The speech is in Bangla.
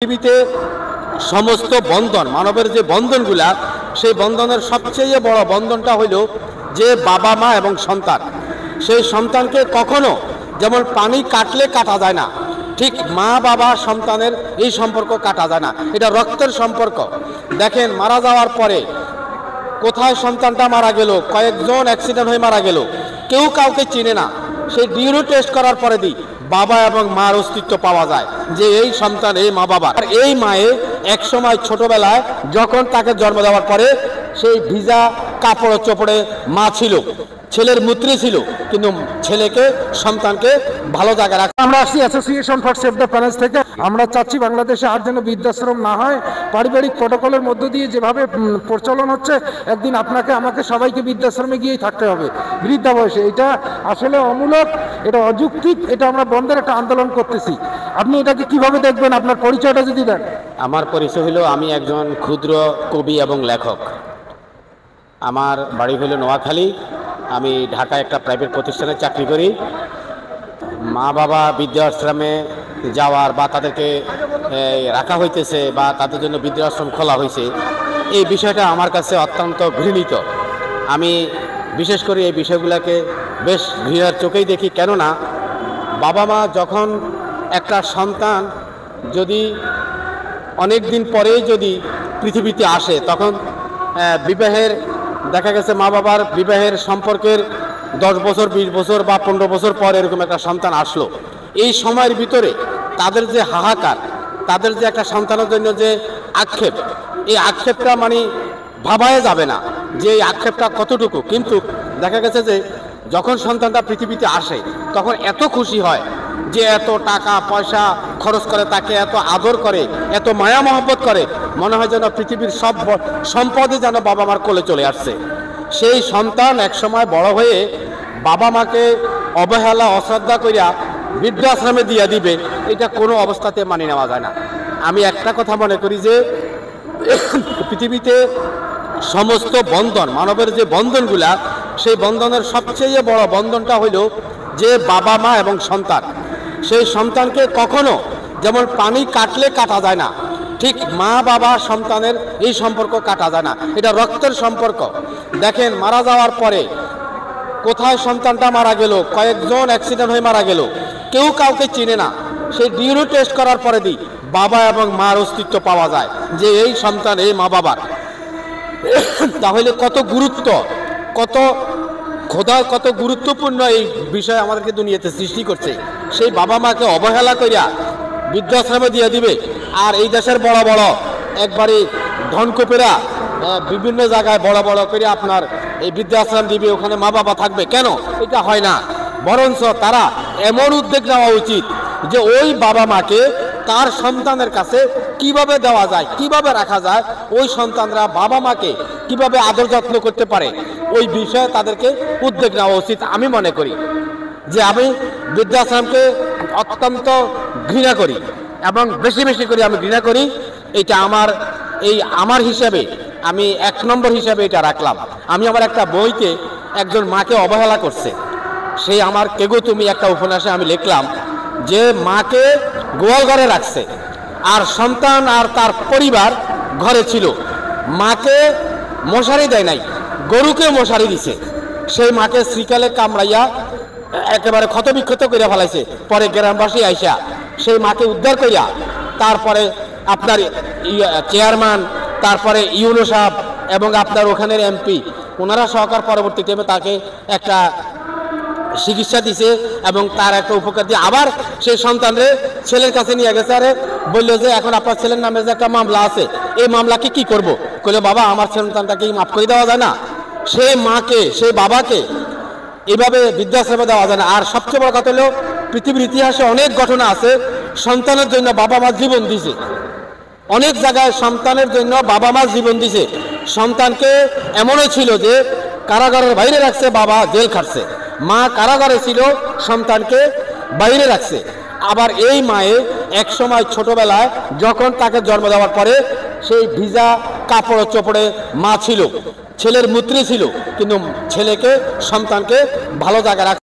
পৃথিবীতে সমস্ত বন্ধন মানবের যে বন্ধনগুলা সেই বন্ধনের সবচেয়ে বড় বন্ধনটা হইল যে বাবা মা এবং সন্তান। সেই সন্তানকে কখনো যেমন পানি কাটলে কাটা যায় না, ঠিক মা বাবা সন্তানের এই সম্পর্ক কাটা যায় না, এটা রক্তের সম্পর্ক। দেখেন মারা যাওয়ার পরে কোথায় সন্তানটা মারা গেল, কয়েকজন অ্যাক্সিডেন্ট হয়ে মারা গেল, কেউ কাউকে চিনে না। সেই ডিএনএ টেস্ট করার পরে দিই বাবা এবং মার অস্তিত্ব পাওয়া যায় যে এই সন্তান এই মা বাবা। আর এই মায়ে এক সময় ছোটবেলায় যখন তাকে জন্ম দেওয়ার পরে সেই ভিজা কাপড় চোপড়ে মা ছিল, ছেলের মূত্রে ছিল, কিন্তু ছেলেকে সন্তানকে ভালো জায়গায় রাখা। আমরা আসছি association for save the parents থেকে। আমরা চাচ্ছি বাংলাদেশে আর যেন বৃদ্ধাশ্রম না হয়। পারিবারিক প্রটোকলের মধ্য দিয়ে যেভাবে প্রচলন হচ্ছে, একদিন আপনাকে আমাকে সবাইকে বৃদ্ধাশ্রমে গিয়েই থাকতে হবে বৃদ্ধা বয়সে। এটা আসলে অমূলক, এটা অযৌক্তিক, এটা আমরা বন্ধের একটা আন্দোলন করতেছি। আপনি এটাকে কিভাবে দেখবেন? আপনার পরিচয়টা যদি দেন। আমার পরিচয় হলো আমি একজন ক্ষুদ্র কবি এবং লেখক। আমার বাড়ি হলো নোয়াখালী। আমি ঢাকায় একটা প্রাইভেট প্রতিষ্ঠানে চাকরি করি। মা বাবা বৃদ্ধাশ্রমে যাওয়ার বা তাদেরকে রাখা হইতেছে বা তাদের জন্য বৃদ্ধাশ্রম খোলা হয়েছে, এই বিষয়টা আমার কাছে অত্যন্ত ঘৃণিত। আমি বিশেষ করে এই বিষয়গুলোকে বেশ ঘৃণার চোখেই দেখি। কেননা বাবা মা যখন একটা সন্তান যদি অনেক দিন পরেই যদি পৃথিবীতে আসে, তখন বিবাহের দেখা গেছে মা বাবার বিবাহের সম্পর্কের 10 বছর 20 বছর বা 15 বছর পর এরকম একটা সন্তান আসলো। এই সময়ের ভিতরে তাদের যে হাহাকার, তাদের যে একটা সন্তানের জন্য যে আক্ষেপ, এই আক্ষেপটা মানে ভাবায় যাবে না যে এই আক্ষেপটা কতটুকু। কিন্তু দেখা গেছে যে যখন সন্তানটা পৃথিবীতে আসে তখন এত খুশি হয় যে এত টাকা পয়সা খরচ করে, তাকে এত আদর করে, এত মায়া মহব্বত করে, মনে হয় যেন পৃথিবীর সব সম্পদই যেন বাবা মার কোলে চলে আসছে। সেই সন্তান একসময় বড় হয়ে বাবা মাকে অবহেলা অশ্রদ্ধা করিয়া বৃদ্ধাশ্রমে দিয়ে দিবে, এটা কোনো অবস্থাতে মানি নেওয়া যায় না। আমি একটা কথা মনে করি যে পৃথিবীতে সমস্ত বন্ধন মানবের যে বন্ধনগুলা সেই বন্ধনের সবচেয়ে বড় বন্ধনটা হইল যে বাবা মা এবং সন্তান। সেই সন্তানকে কখনো যেমন পানি কাটলে কাটা যায় না, ঠিক মা বাবা সন্তানের এই সম্পর্ক কাটা যায় না, এটা রক্তের সম্পর্ক। দেখেন মারা যাওয়ার পরে কোথায় সন্তানটা মারা গেল, কয়েকজন অ্যাক্সিডেন্ট হয়ে মারা গেল, কেউ কাউকে চিনে না। সেই ডিএনএ টেস্ট করার পরে দিই বাবা এবং মার অস্তিত্ব পাওয়া যায় যে এই সন্তান এই মা বাবার। তাহলে কত গুরুত্ব, কত খোদা কত গুরুত্বপূর্ণ এই বিষয় আমাদেরকে দুনিয়াতে সৃষ্টি করছে। সেই বাবা মাকে অবহেলা করিয়া বৃদ্ধাশ্রমে দিয়ে দিবে। আর এই দেশের বড় বড় একবারে ধনকুপেরা বিভিন্ন জায়গায় বড় বড় করে আপনার এই বৃদ্ধাশ্রম দিবে, ওখানে মা বাবা থাকবে। কেন এটা হয় না? বরঞ্চ তারা এমন উদ্যোগ নেওয়া উচিত যে ওই বাবা মাকে তার সন্তানের কাছে কিভাবে দেওয়া যায়, কিভাবে রাখা যায়, ওই সন্তানরা বাবা মাকে কিভাবে আদর যত্ন করতে পারে, ওই বিষয়ে তাদেরকে উদ্যোগ নেওয়া উচিত। আমি মনে করি যে আমি বৃদ্ধাশ্রমকে অত্যন্ত ঘৃণা করি এবং বেশি বেশি করে আমি ঘৃণা করি। এটা আমার হিসাবে আমি 1 নম্বর হিসাবে এটা রাখলাম। আমি আমার একটা বইতে একজন মাকে অবহেলা করছে, সেই আমার কেগো তুমি একটা উপন্যাসে আমি লিখলাম যে মাকে গোয়াল ঘরে রাখছে আর সন্তান আর তার পরিবার ঘরে ছিল। মাকে মশারি দেয় নাই, গরুকে মশারি দিছে। সেই মাকে শ্রীকালে কামড়াইয়া একেবারে ক্ষতবিক্ষত করে ফেলাইছে। পরে গ্রামবাসী আইসা সেই মাকে উদ্ধার করিয়া তারপরে আপনার চেয়ারম্যান, তারপরে ইউনো সাহেব এবং আপনার ওখানের এমপি, ওনারা সহকার পরবর্তী টাইমে তাকে একটা চিকিৎসা দিছে এবং তার একটা উপকার দিয়ে আবার সেই সন্তানরে ছেলের কাছে নিয়ে গেছে। আরে বললো যে এখন আপনার ছেলের নামে যে একটা মামলা আছে, এই মামলাকে কি করব? কইলে বাবা আমার সন্তানটাকে মাফ করে দেওয়া যায় না। সেই মাকে সেই বাবাকে এভাবে বৃদ্ধাশ্রমে দেওয়া যায় না। আর সবচেয়ে বড় কথা হলো পৃথিবীর ইতিহাসে অনেক ঘটনা আছে সন্তানের জন্য বাবা মা জীবন দিছে। অনেক জায়গায় সন্তানের জন্য বাবা মা জীবন দিছে। সন্তানকে এমনও ছিল যে কারাগারের বাইরে রাখছে, বাবা জেল খাটছে। মা কারাগারে ছিল, সন্তানকে বাইরে রাখছে। আবার এই মায়ে এক সময় ছোটবেলায় যখন তাকে জন্ম দেওয়ার পরে সেই ভিজা কাপড় চোপড়ে মা ছিল, ছেলের মূত্রে ছিল, কিন্তু ছেলেকে সন্তানকে ভালো জায়গায় রাখছে।